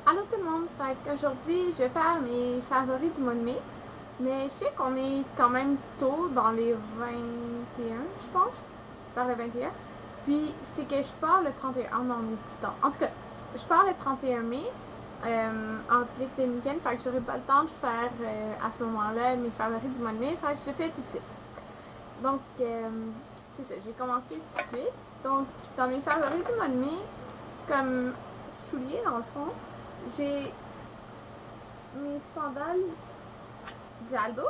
Allô tout le monde, aujourd'hui je vais faire mes favoris du mois de mai, mais je sais qu'on est quand même tôt dans les 21, je pense, vers le 21, puis c'est que je pars le 31, non, en tout cas, je pars le 31 mai en République dominicaine, fait que j'aurai pas le temps de faire à ce moment-là mes favoris du mois de mai, fait que je le fais tout de suite. Donc, c'est ça, j'ai commencé tout de suite. Donc, dans mes favoris du mois de mai, comme souliers dans le fond, j'ai mes sandales Gialdo.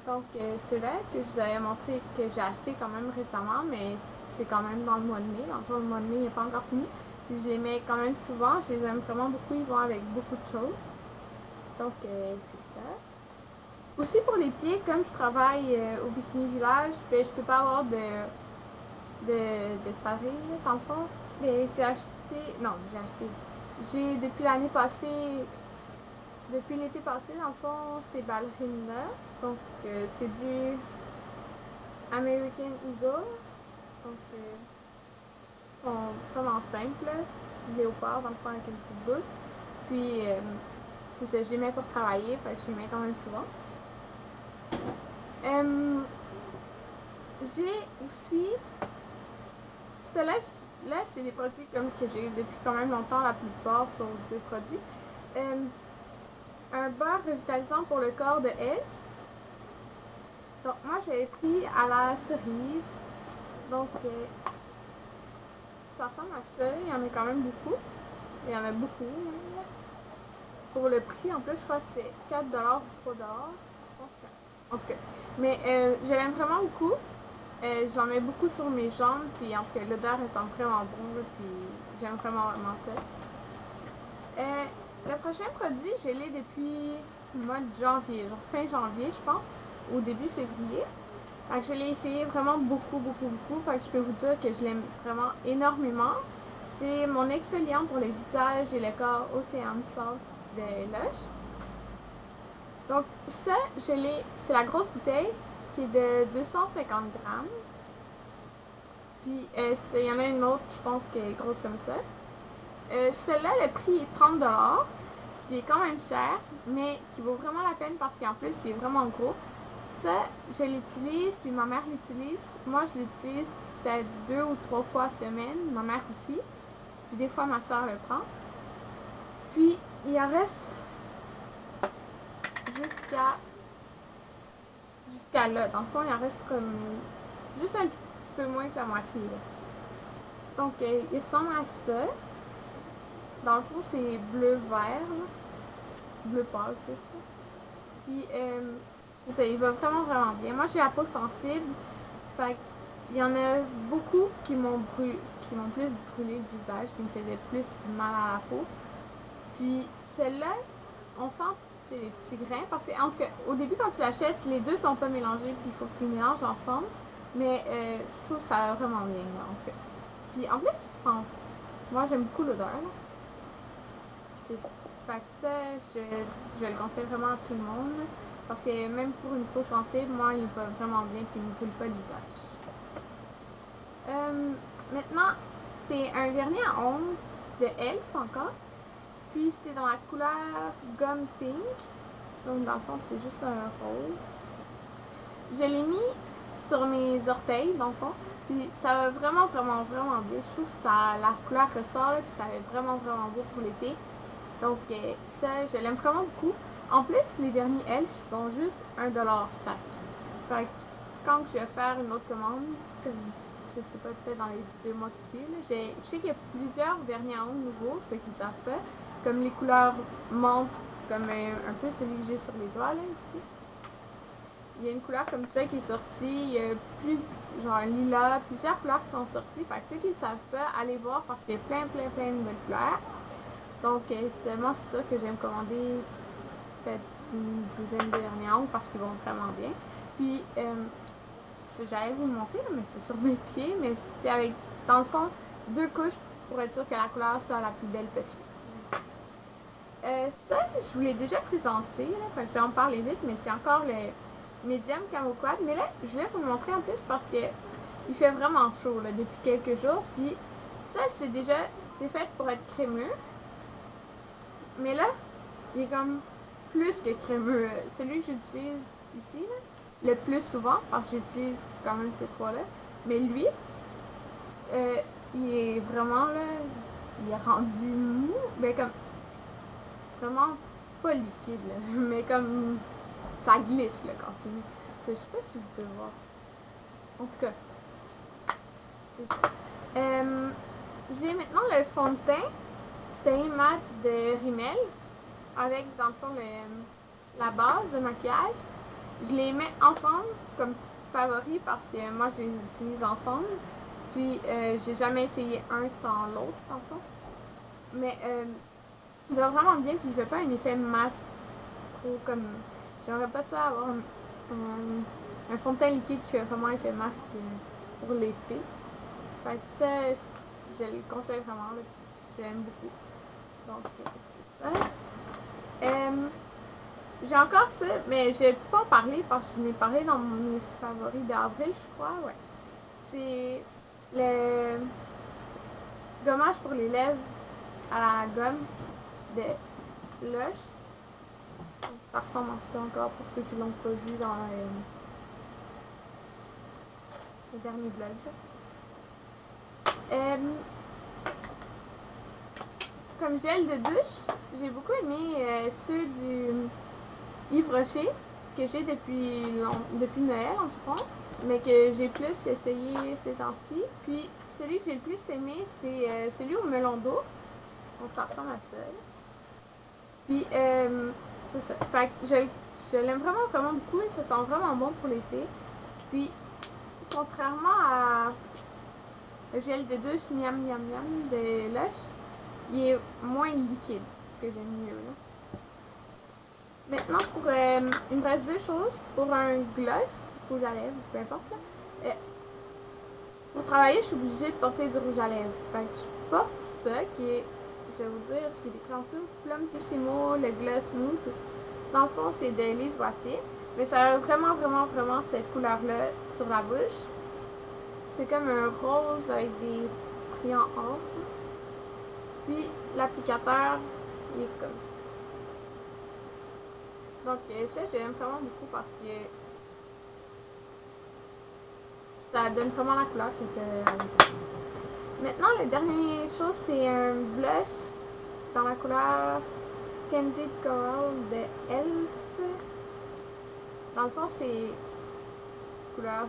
Donc, ceux-là que je vous avais montré que j'ai acheté quand même récemment, mais c'est quand même dans le mois de mai. Dans le fond, le mois de mai n'est pas encore fini. Puis je les mets quand même souvent. Je les aime vraiment beaucoup. Ils vont avec beaucoup de choses. Donc, c'est ça. Aussi pour les pieds, comme je travaille au Bikini Village, ben, je peux pas avoir d'espadrilles, dans le fond. Mais j'ai acheté. Non, j'ai acheté. J'ai depuis l'année passée. Depuis l'été passé, dans le fond, c'est ballerines-là. Donc, c'est du American Eagle. Donc, sont vraiment simples. Léopard, dans le fond, avec une petite boule. Puis, c'est ça, je les mets pour travailler. Fait que je les mets quand même souvent. J'ai aussi. Ceux-là, là, c'est des produits comme que j'ai depuis quand même longtemps. La plupart sont des produits. Un beurre revitalisant pour le corps de Elle. Donc, moi, j'avais pris à la cerise. Donc, ça ressemble à ça. Il y en a quand même beaucoup. Il y en a beaucoup. Même. Pour le prix, en plus, je crois que c'est 4$ ou 3$. Je pense que. En tout cas. Mais je l'aime vraiment beaucoup. J'en mets beaucoup sur mes jambes. Puis, en tout cas, l'odeur, elle sent vraiment bon. Là, puis, j'aime vraiment ça. Le prochain produit, je l'ai depuis le mois de janvier. Genre fin janvier, je pense. Au début février. Fait que je l'ai essayé vraiment beaucoup. Fait que je peux vous dire que je l'aime vraiment énormément. C'est mon exfoliant pour le visage et le corps Ocean Salt de Lush. Donc ça, c'est la grosse bouteille qui est de 250 grammes. Puis il y en a une autre, je pense, qui est grosse comme ça. Celle-là, le prix est 30$, ce qui est quand même cher, mais qui vaut vraiment la peine parce qu'en plus, il est vraiment gros. Ça, je l'utilise, puis ma mère l'utilise. Moi, je l'utilise peut-être 2 ou 3 fois par semaine, ma mère aussi. Puis des fois, ma soeur le prend. Puis, il en reste jusqu'à là. Dans le fond, il en reste comme juste un petit peu moins que la moitié. Là. Donc, il ressemble à ça. Dans le fond, c'est bleu-vert. Bleu pâle, c'est ça. Puis, c'est ça, il va vraiment bien. Moi, j'ai la peau sensible. Fait il y en a beaucoup qui m'ont plus brûlé le visage, qui me faisaient plus mal à la peau. Puis celle-là, on sent des petits grains parce que en tout cas, au début quand tu l'achètes, les deux sont pas mélangés, puis il faut que tu les mélanges ensemble. Mais je trouve que ça va vraiment bien là, en fait. Puis en plus, tu sens. Moi, j'aime beaucoup l'odeur. C'est ça. Fait que ça, je le conseille vraiment à tout le monde. Parce que même pour une peau sensible, moi, il va vraiment bien, puis il me brûle pas le visage. Maintenant, c'est un vernis à ongles de Elf encore. Puis c'est dans la couleur Gum Pink. Donc dans le fond, c'est juste un rose. Je l'ai mis sur mes orteils, dans le fond. Puis ça va vraiment bien. Je trouve que la couleur ressort, là, puis ça va vraiment beau pour l'été. Donc ça, je l'aime vraiment beaucoup. En plus, les vernis Elf sont juste 1$ chaque. Fait que quand je vais faire une autre commande, comme je sais pas, peut-être dans les 2 mois qui suivent, je sais qu'il y a plusieurs vernis à ongles nouveaux, ceux qui ne savent pas, comme les couleurs menthe, comme un peu celui que j'ai sur les doigts, là, ici. Il y a une couleur comme ça qui est sortie, il y a plus, genre lilas, plusieurs couleurs qui sont sorties, fait que ceux qui ne savent pas, allez voir parce qu'il y a plein de nouvelles couleurs. Donc, seulement c'est sûr que je vais me commander peut-être une dizaine de vernis à ongles parce qu'ils vont vraiment bien. Puis, j'allais vous le montrer, mais c'est sur mes pieds, mais c'est avec, dans le fond, 2 couches pour être sûr que la couleur soit la plus belle possible. Ça, je vous l'ai déjà présenté, là, fait que je vais en parler vite, mais c'est encore le médium camo quad. Mais là, je voulais vous le montrer en plus parce que il fait vraiment chaud là, depuis quelques jours. Puis ça, c'est fait pour être crémeux. Mais là, il est comme plus que crémeux. Celui que j'utilise ici, là, le plus souvent, parce que j'utilise quand même ces trois-là. Mais lui, euh, il est vraiment là, il est rendu mou, mais comme vraiment pas liquide là, mais comme ça glisse là quand tu mets. Je sais pas si vous pouvez voir. En tout cas, c'est ça. J'ai maintenant le fond de teint teint mat de Rimmel avec dans le fond la base de maquillage. Je les mets ensemble comme favoris parce que moi je les utilise ensemble. Puis j'ai jamais essayé un sans l'autre dans le fond. Mais il va vraiment bien, puis il fait pas un effet masque trop comme. J'aimerais pas ça avoir un fond de teint liquide qui fait vraiment effet masque pour l'été. Fait que ça, je le conseille vraiment, là, je l'aime beaucoup. Donc, c'est ça. J'ai encore ça, mais je vais pas en parler parce que je n'ai parlé dans mes favoris d'avril, je crois, ouais. C'est le gommage pour les lèvres à la gomme de Lush. Ça ressemble à ça encore pour ceux qui l'ont pas vu dans le dernier vlog. Comme gel de douche, j'ai beaucoup aimé ceux du Yves Rocher que j'ai depuis Noël environ, mais que j'ai plus essayé ces temps-ci. Puis celui que j'ai le plus aimé, c'est celui au melon d'eau. Donc ça ressemble à ça. Puis c'est ça. Fait que je l'aime vraiment vraiment beaucoup. Il se sent vraiment bon pour l'été. Puis contrairement à le gel de douche miam miam miam de Lush, il est moins liquide, ce que j'aime mieux là. Maintenant, il me reste deux choses. Pour un gloss, rouge à lèvres, peu importe. Là, pour travailler, je suis obligée de porter du rouge à lèvres. Fait que je porte ça, qui est, je vais vous dire, qui est écrit en dessous, Plumpissimo, le gloss nude. Dans le fond, c'est de Lise Wattier. Mais ça a vraiment, vraiment, vraiment cette couleur-là sur la bouche. C'est comme un rose avec des brillants or. Puis l'applicateur, il est comme ça. Donc ça, j'aime vraiment beaucoup parce que ça donne vraiment la couleur qui était. Maintenant, la dernière chose, c'est un blush dans la couleur Candid Coral de Elf. Dans le fond, c'est couleur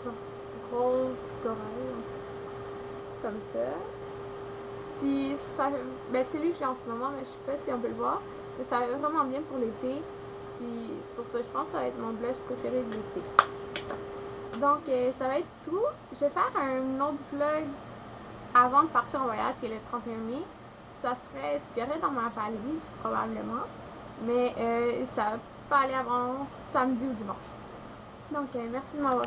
rose corail, comme ça. Puis, ça, ben, c'est lui que j'ai en ce moment, mais je sais pas si on peut le voir. Mais ça va vraiment bien pour l'été. Puis, c'est pour ça que je pense que ça va être mon blush préféré de l'été. Donc, ça va être tout. Je vais faire un autre vlog avant de partir en voyage, qui est le 31 mai. Ça serait ce qu'il y aurait dans ma valise, probablement. Mais ça va pas aller avant samedi ou dimanche. Donc, merci de m'avoir